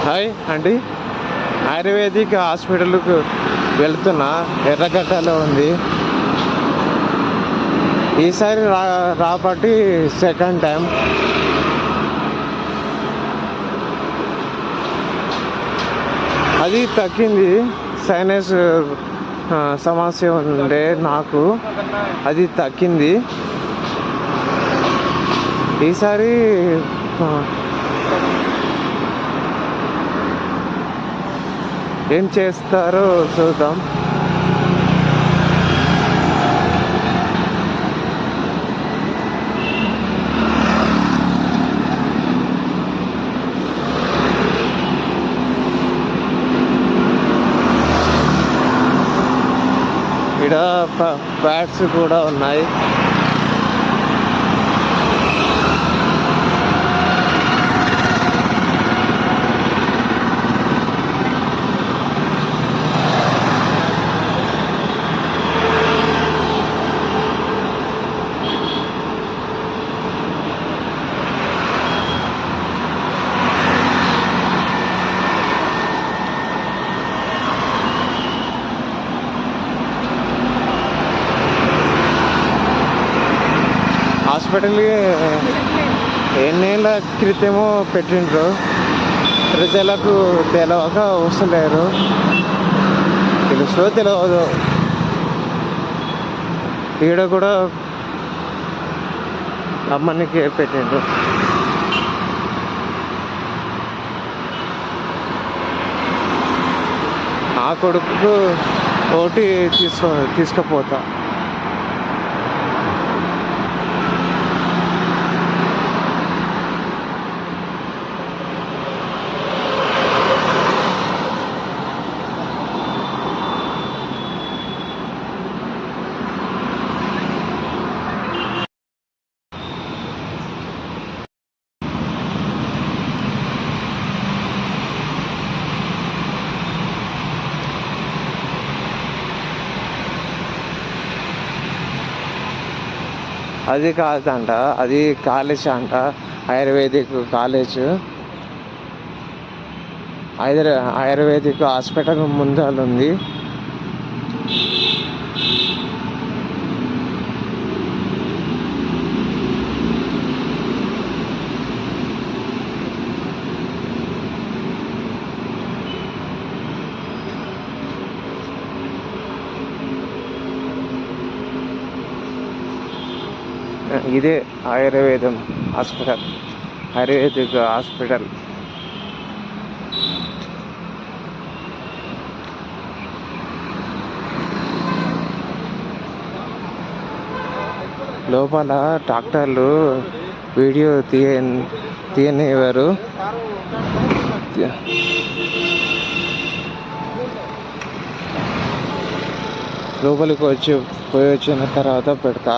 Hi అండి, ayurvedic హాస్పిటల్కు వెళ్తున్నా. ఎర్రగడ్డలో ఉంది. ఈసారి రాబట్టి సెకండ్ టైం. అది తగ్గింది. సైనస్ సమస్య ఉండే నాకు, అది తగ్గింది. ఈసారి ఏం చేస్తారో చూద్దాం. ఇక్కడ ప్యాడ్స్ కూడా ఉన్నాయి. హాస్పిటల్కి ఎన్నేళ్ళ క్రితమో పెట్టిండ్రు, ప్రజలకు తెలవక వస్తలేరు. తెలుసో తెలియదు. ఈడ కూడా అమ్మనికి పెట్టిండ్రు. నా కొడుకు ఒకటి తీసుకుపోతా. అది కాదంట, అది కాలేజ్ అంట, ఆయుర్వేదిక్ కాలేజ్. ఆయుర్వేదిక్ హాస్పిటల్ ముందర ఉంది. ఇదే ఆయుర్వేదిక్ హాస్పిటల్. లోపల డాక్టర్లు వీడియో తీయనివ్వరు. లోపలికి పోయి వచ్చిన తర్వాత పెడతా.